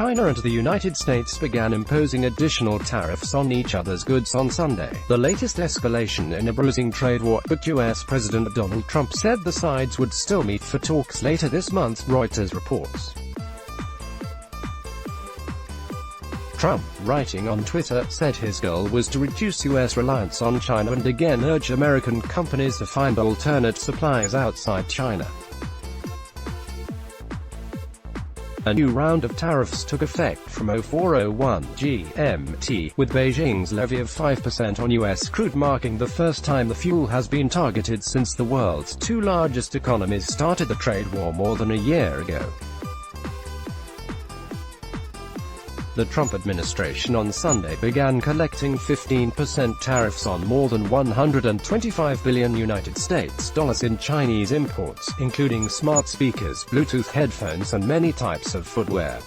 China and the United States began imposing additional tariffs on each other's goods on Sunday, the latest escalation in a bruising trade war, but U.S. President Donald Trump said the sides would still meet for talks later this month, Reuters reports. Trump, writing on Twitter, said his goal was to reduce U.S. reliance on China and again urge American companies to find alternate suppliers outside China. A new round of tariffs took effect from 04:01 GMT, with Beijing's levy of 5% on U.S. crude marking the first time the fuel has been targeted since the world's two largest economies started the trade war more than a year ago. The Trump administration on Sunday began collecting 15% tariffs on more than $125 billion in Chinese imports, including smart speakers, Bluetooth headphones and many types of footwear.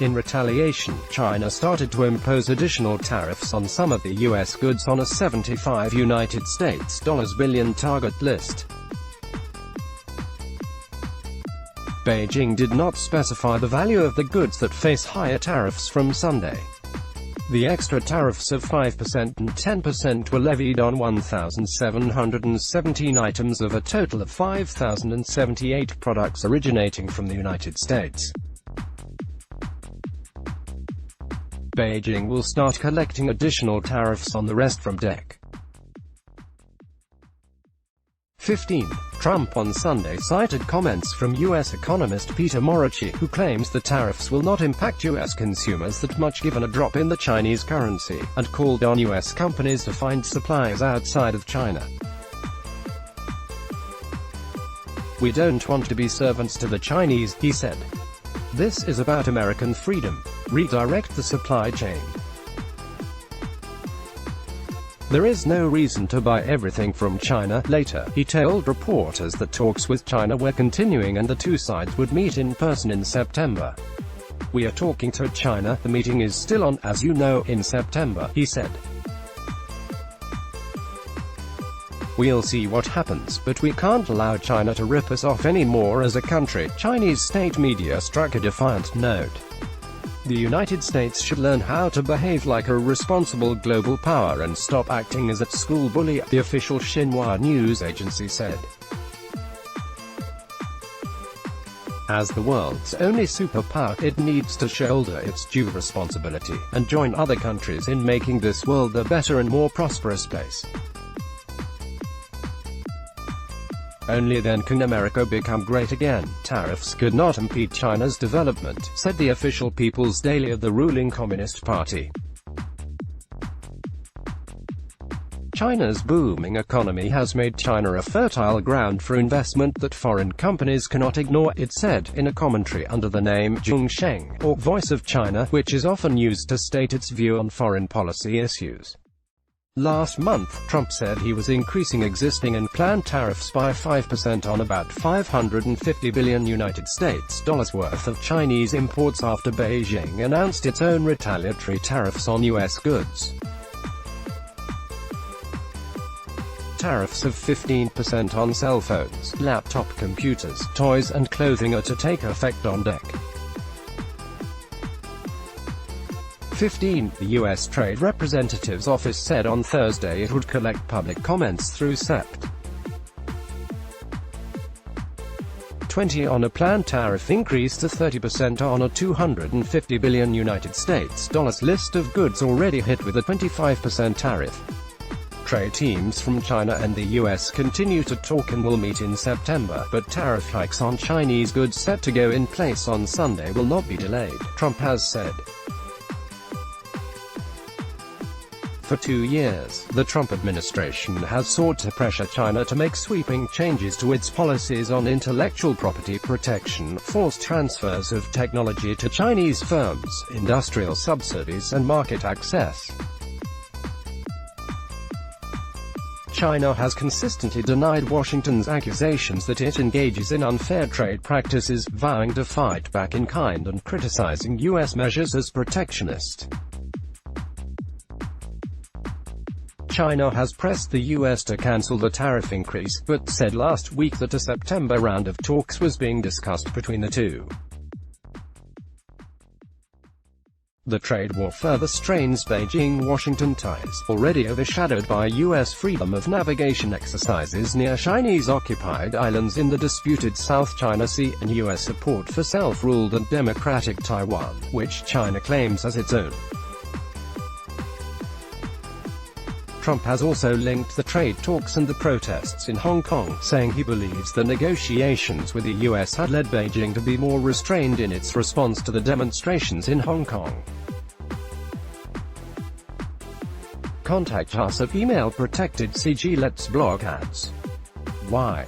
In retaliation, China started to impose additional tariffs on some of the U.S. goods on a $75 billion target list. Beijing did not specify the value of the goods that face higher tariffs from Sunday. The extra tariffs of 5% and 10% were levied on 1,717 items of a total of 5,078 products originating from the United States. Beijing will start collecting additional tariffs on the rest from DEC. 15. Trump on Sunday cited comments from U.S. economist Peter Moriarty, who claims the tariffs will not impact U.S. consumers that much given a drop in the Chinese currency, and called on U.S. companies to find suppliers outside of China. "We don't want to be servants to the Chinese," he said. "This is about American freedom. Redirect the supply chain. There is no reason to buy everything from China." Later, he told reporters that talks with China were continuing and the two sides would meet in person in September. "We are talking to China, the meeting is still on, as you know, in September," he said. "We'll see what happens, but we can't allow China to rip us off anymore as a country," Chinese state media struck a defiant note. "The United States should learn how to behave like a responsible global power and stop acting as a school bully," the official Xinhua news agency said. As the world's only superpower, it needs to shoulder its due responsibility, and join other countries in making this world a better and more prosperous place. Only then can America become great again. Tariffs could not impede China's development, said the official People's Daily of the ruling Communist Party. China's booming economy has made China a fertile ground for investment that foreign companies cannot ignore, it said, in a commentary under the name Zhongsheng, or Voice of China, which is often used to state its view on foreign policy issues. Last month, Trump said he was increasing existing and planned tariffs by 5% on about $550 billion worth of Chinese imports after Beijing announced its own retaliatory tariffs on U.S. goods. Tariffs of 15% on cell phones, laptop computers, toys and clothing are to take effect on DEC. 15. The U.S. Trade Representative's office said on Thursday it would collect public comments through Sept. 20 on a planned tariff increase to 30% on a $250 billion list of goods already hit with a 25% tariff. Trade teams from China and the U.S. continue to talk and will meet in September, but tariff hikes on Chinese goods set to go in place on Sunday will not be delayed, Trump has said. For 2 years, the Trump administration has sought to pressure China to make sweeping changes to its policies on intellectual property protection, forced transfers of technology to Chinese firms, industrial subsidies and market access. China has consistently denied Washington's accusations that it engages in unfair trade practices, vowing to fight back in kind and criticizing U.S. measures as protectionist. China has pressed the US to cancel the tariff increase, but said last week that a September round of talks was being discussed between the two. The trade war further strains Beijing-Washington ties, already overshadowed by U.S. freedom of navigation exercises near Chinese-occupied islands in the disputed South China Sea, and U.S. support for self-ruled and democratic Taiwan, which China claims as its own. Trump has also linked the trade talks and the protests in Hong Kong, saying he believes the negotiations with the U.S. had led Beijing to be more restrained in its response to the demonstrations in Hong Kong. Contact us at email protected CG Let's block ads. Why?